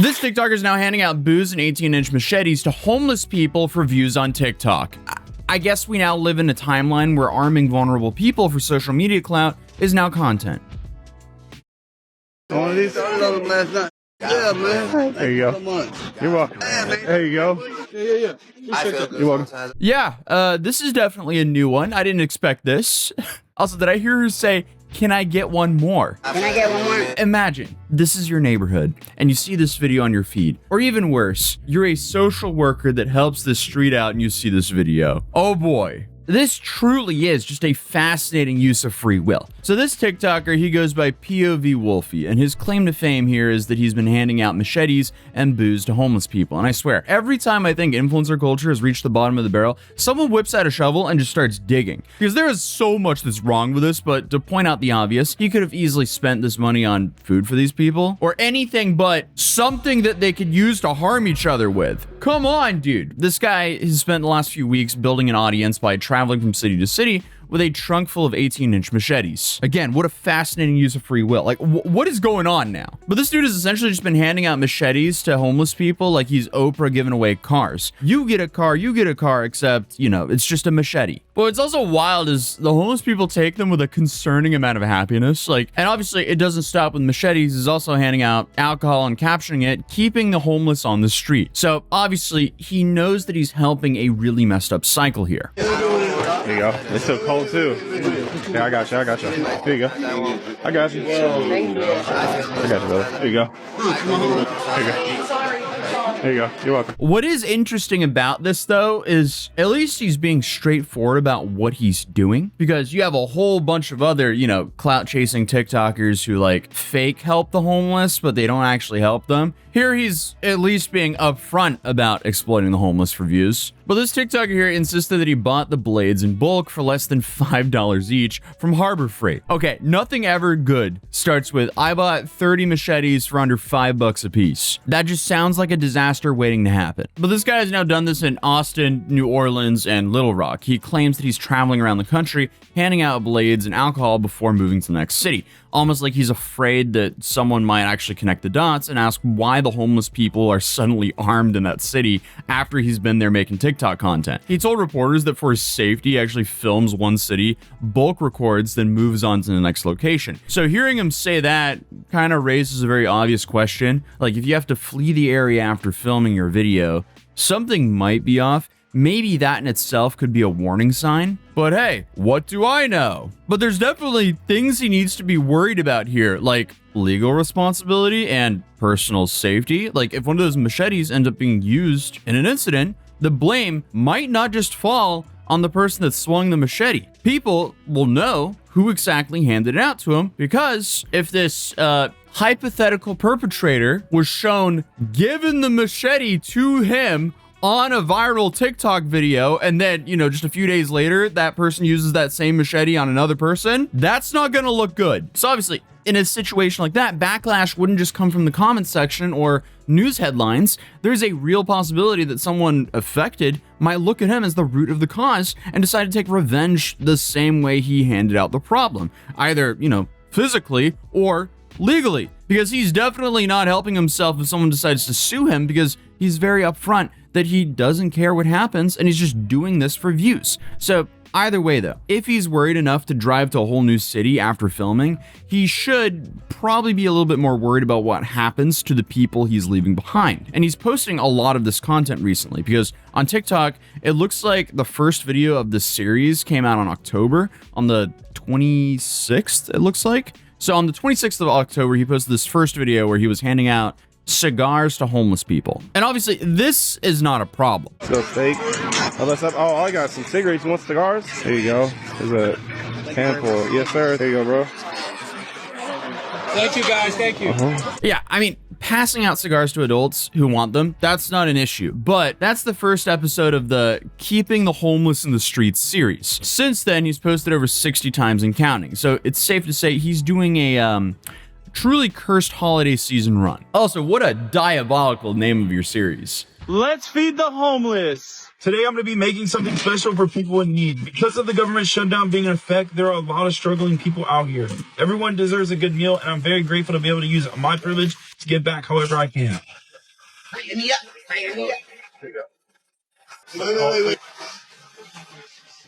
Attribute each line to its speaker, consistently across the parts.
Speaker 1: This TikToker is now handing out booze and 18-inch machetes to homeless people for views on TikTok. I guess we now live in a timeline where arming vulnerable people for social media clout is now content.
Speaker 2: One of these? Yeah, man. There you go. You're welcome. There you go. Yeah. You're welcome.
Speaker 1: Yeah, this is definitely a new one. I didn't expect this. Also, did I hear her say, "Can I get one more?"
Speaker 3: Can I get one more?
Speaker 1: Imagine this is your neighborhood and you see this video on your feed. Or even worse, you're a social worker that helps this street out and you see this video. Oh boy. This truly is just a fascinating use of free will. So this TikToker, he goes by POV Wolfie, and his claim to fame here is that he's been handing out machetes and booze to homeless people. And I swear, every time I think influencer culture has reached the bottom of the barrel, someone whips out a shovel and just starts digging. Because there is so much that's wrong with this, but to point out the obvious, he could have easily spent this money on food for these people, or anything but something that they could use to harm each other with. Come on, dude. This guy has spent the last few weeks building an audience by traveling from city to city with a trunk full of 18-inch machetes. Again, what a fascinating use of free will. Like, what is going on now? But this dude has essentially just been handing out machetes to homeless people like he's Oprah giving away cars. You get a car, except, you know, it's just a machete. But what's also wild is the homeless people take them with a concerning amount of happiness. Like, and obviously it doesn't stop with machetes. He's also handing out alcohol and captioning it, keeping the homeless on the street. So obviously he knows that he's helping a really messed up cycle here.
Speaker 2: There you go. It's so cold too. Yeah, I got you. Here you go. I got you. I got you, brother. There you go. There you go. You're welcome.
Speaker 1: What is interesting about this, though, is at least he's being straightforward about what he's doing, because you have a whole bunch of other, you know, clout-chasing TikTokers who, like, fake help the homeless, but they don't actually help them. Here, he's at least being upfront about exploiting the homeless for views. But this TikToker here insisted that he bought the blades in bulk for less than $5 each from Harbor Freight. Okay, nothing ever good starts with, "I bought 30 machetes for under $5 a piece." That just sounds like a disaster waiting to happen. But this guy has now done this in Austin, New Orleans, and Little Rock. He claims that he's traveling around the country, handing out blades and alcohol before moving to the next city. Almost like he's afraid that someone might actually connect the dots and ask why the homeless people are suddenly armed in that city after he's been there making TikTok content. He told reporters that for his safety, he actually films one city, bulk records, then moves on to the next location. So hearing him say that kind of raises a very obvious question. Like, if you have to flee the area after filming your video, something might be off. Maybe that in itself could be a warning sign. But hey, what do I know? But there's definitely things he needs to be worried about here, like legal responsibility and personal safety. Like, if one of those machetes ends up being used in an incident, the blame might not just fall on the person that swung the machete. People will know who exactly handed it out to him, because if this hypothetical perpetrator was shown giving the machete to him on a viral TikTok video, and then, you know, just a few days later, that person uses that same machete on another person, that's not gonna look good. So obviously, in a situation like that, backlash wouldn't just come from the comments section or news headlines. There's a real possibility that someone affected might look at him as the root of the cause and decide to take revenge the same way he handed out the problem. Either, you know, physically or legally. Because he's definitely not helping himself if someone decides to sue him, because he's very upfront that he doesn't care what happens and he's just doing this for views. So either way though, if he's worried enough to drive to a whole new city after filming, he should probably be a little bit more worried about what happens to the people he's leaving behind. And he's posting a lot of this content recently, because on TikTok, it looks like the first video of this series came out on October, on the 26th, it looks like. So on the 26th of October, he posted this first video where he was handing out cigars to homeless people. And obviously, this is not a problem.
Speaker 2: So steak. Oh, I got some cigarettes. You want cigars? There you go. There's a handful. Yes, sir. There you go, bro.
Speaker 4: Thank you, guys. Thank you.
Speaker 1: Yeah, I mean, passing out cigars to adults who want them, that's not an issue. But that's the first episode of the Keeping the Homeless in the Streets series. Since then, he's posted over 60 times and counting. So it's safe to say he's doing a truly cursed holiday season run. Also, what a diabolical name of your series.
Speaker 5: Let's feed the homeless. Today I'm going to be making something special for people in need. Because of the government shutdown being in effect, there are a lot of struggling people out here. Everyone deserves a good meal, and I'm very grateful to be able to use my privilege to give back however I can.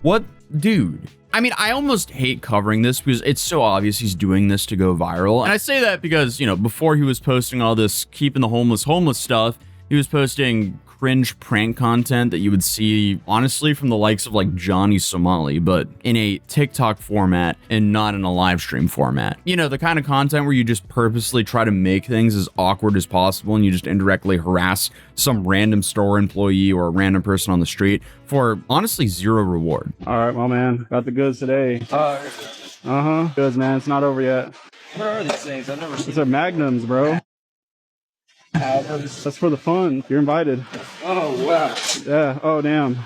Speaker 1: What? Dude. I mean, I almost hate covering this because it's so obvious he's doing this to go viral. And I say that because, you know, before he was posting all this keeping the homeless stuff, he was posting cringe prank content that you would see, honestly, from the likes of like Johnny Somali, but in a TikTok format and not in a live stream format. You know, the kind of content where you just purposely try to make things as awkward as possible and you just indirectly harass some random store employee or a random person on the street for honestly zero reward.
Speaker 2: All right, my man. Got the goods today. Goods, man. It's not over yet.
Speaker 4: What are these things? I've never seen.
Speaker 2: These are magnums, bro. That's for the fun. You're invited.
Speaker 4: Oh, wow.
Speaker 2: Yeah. Oh, damn.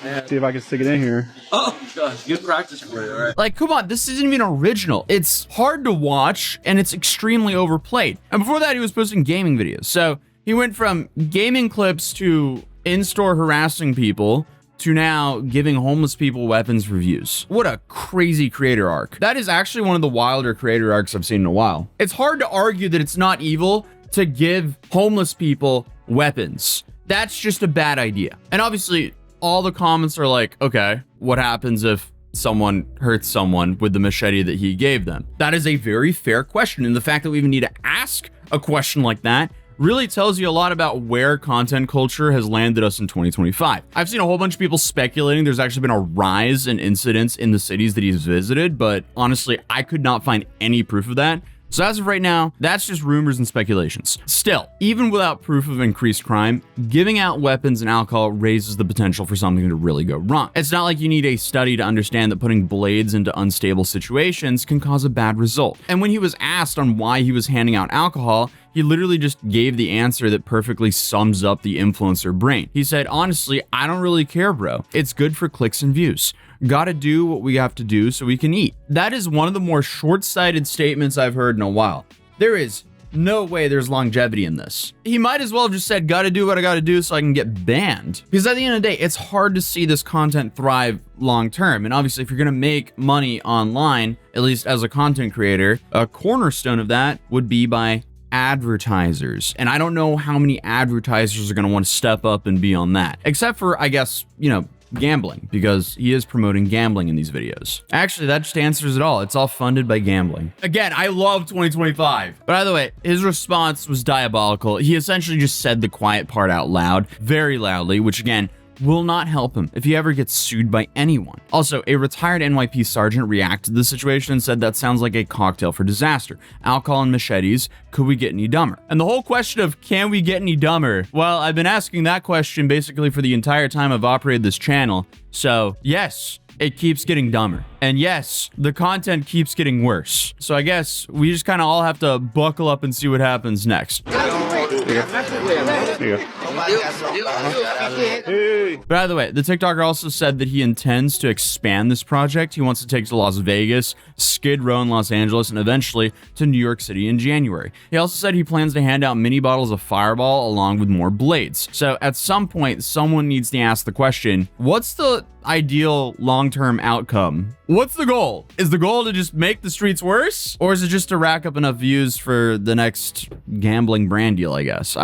Speaker 4: Yeah.
Speaker 2: See if I can stick it in here.
Speaker 4: Oh, gosh. Good practice for you, all right?
Speaker 1: Like, come on, this isn't even original. It's hard to watch, and it's extremely overplayed. And before that, he was posting gaming videos. So he went from gaming clips to in-store harassing people to now giving homeless people weapons reviews. What a crazy creator arc. That is actually one of the wilder creator arcs I've seen in a while. It's hard to argue that it's not evil to give homeless people weapons. That's just a bad idea. And obviously, all the comments are like, okay, what happens if someone hurts someone with the machete that he gave them? That is a very fair question. And the fact that we even need to ask a question like that really tells you a lot about where content culture has landed us in 2025. I've seen a whole bunch of people speculating there's actually been a rise in incidents in the cities that he's visited, but honestly, I could not find any proof of that. So as of right now, that's just rumors and speculations. Still, even without proof of increased crime, giving out weapons and alcohol raises the potential for something to really go wrong. It's not like you need a study to understand that putting blades into unstable situations can cause a bad result. And when he was asked on why he was handing out alcohol, he literally just gave the answer that perfectly sums up the influencer brain. He said, honestly, I don't really care, bro. It's good for clicks and views. Gotta do what we have to do so we can eat. That is one of the more short-sighted statements I've heard in a while. There is no way there's longevity in this. He might as well have just said, gotta do what I gotta do so I can get banned. Because at the end of the day, it's hard to see this content thrive long-term. And obviously, if you're gonna make money online, at least as a content creator, a cornerstone of that would be by advertisers. And I don't know how many advertisers are going to want to step up and be on that. Except for, I guess, you know, gambling, because he is promoting gambling in these videos. Actually, that just answers it all. It's all funded by gambling. Again, I love 2025. But by the way, his response was diabolical. He essentially just said the quiet part out loud, very loudly, which again, will not help him if he ever gets sued by anyone. Also, a retired NYP sergeant reacted to the situation and said that sounds like a cocktail for disaster. Alcohol and machetes, could we get any dumber? And the whole question of can we get any dumber? Well, I've been asking that question basically for the entire time I've operated this channel. So yes, it keeps getting dumber. And yes, the content keeps getting worse. So I guess we just kind of all have to buckle up and see what happens next. By the way, the TikToker also said that he intends to expand this project. He wants to take to Las Vegas, Skid Row in Los Angeles, and eventually to New York City in January. He also said he plans to hand out mini bottles of Fireball along with more blades. So at some point, someone needs to ask the question, what's the ideal long-term outcome? What's the goal? Is the goal to just make the streets worse? Or is it just to rack up enough views for the next gambling brand deal, I guess?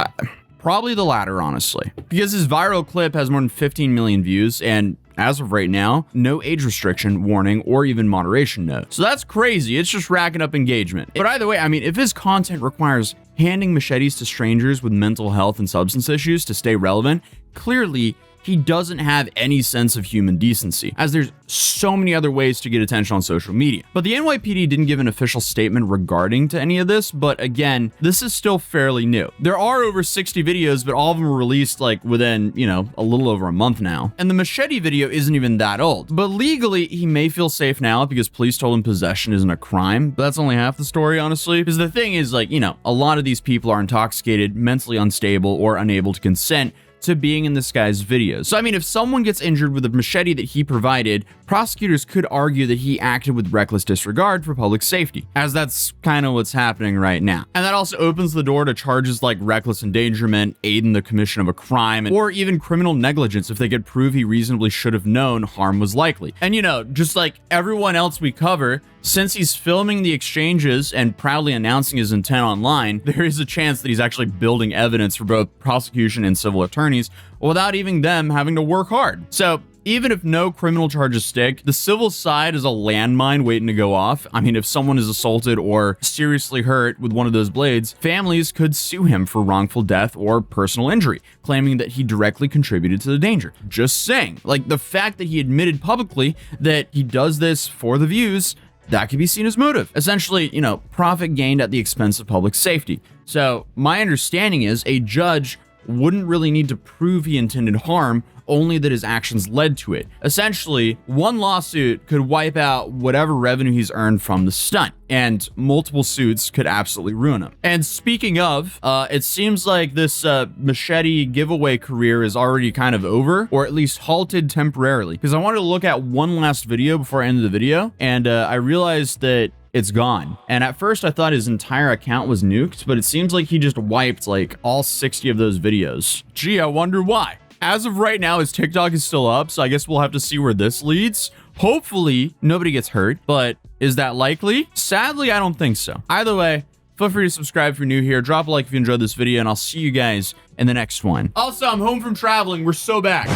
Speaker 1: Probably the latter, honestly. Because his viral clip has more than 15 million views, and as of right now, no age restriction, warning, or even moderation note. So that's crazy. It's just racking up engagement. But either way, I mean, if his content requires handing machetes to strangers with mental health and substance issues to stay relevant, clearly he doesn't have any sense of human decency, as there's so many other ways to get attention on social media. But the NYPD didn't give an official statement regarding to any of this, but again, this is still fairly new. There are over 60 videos, but all of them were released like within, you know, a little over a month now. And the machete video isn't even that old. But legally, he may feel safe now because police told him possession isn't a crime. But that's only half the story, honestly. Because the thing is, like, you know, a lot of these people are intoxicated, mentally unstable, or unable to consent to being in this guy's videos. So, I mean, if someone gets injured with a machete that he provided, prosecutors could argue that he acted with reckless disregard for public safety, as that's kind of what's happening right now. And that also opens the door to charges like reckless endangerment, aid in the commission of a crime, or even criminal negligence if they could prove he reasonably should have known harm was likely. And you know, just like everyone else we cover, since he's filming the exchanges and proudly announcing his intent online, there is a chance that he's actually building evidence for both prosecution and civil attorneys without even them having to work hard. So even if no criminal charges stick, the civil side is a landmine waiting to go off. I mean, if someone is assaulted or seriously hurt with one of those blades, families could sue him for wrongful death or personal injury, claiming that he directly contributed to the danger. Just saying, like, the fact that he admitted publicly that he does this for the views, that could be seen as motive. Essentially, you know, profit gained at the expense of public safety. So my understanding is a judge wouldn't really need to prove he intended harm, only that his actions led to it. Essentially, one lawsuit could wipe out whatever revenue he's earned from the stunt, and multiple suits could absolutely ruin him. And speaking of, it seems like this machete giveaway career is already kind of over, or at least halted temporarily, because I wanted to look at one last video before I ended the video, and I realized that it's gone. And at first I thought his entire account was nuked, but it seems like he just wiped like all 60 of those videos. Gee, I wonder why. As of right now, his TikTok is still up, so I guess we'll have to see where this leads. Hopefully nobody gets hurt, but is that likely? Sadly, I don't think so. Either way, feel free to subscribe if you're new here, drop a like if you enjoyed this video, and I'll see you guys in the next one. Also, I'm home from traveling. We're so back.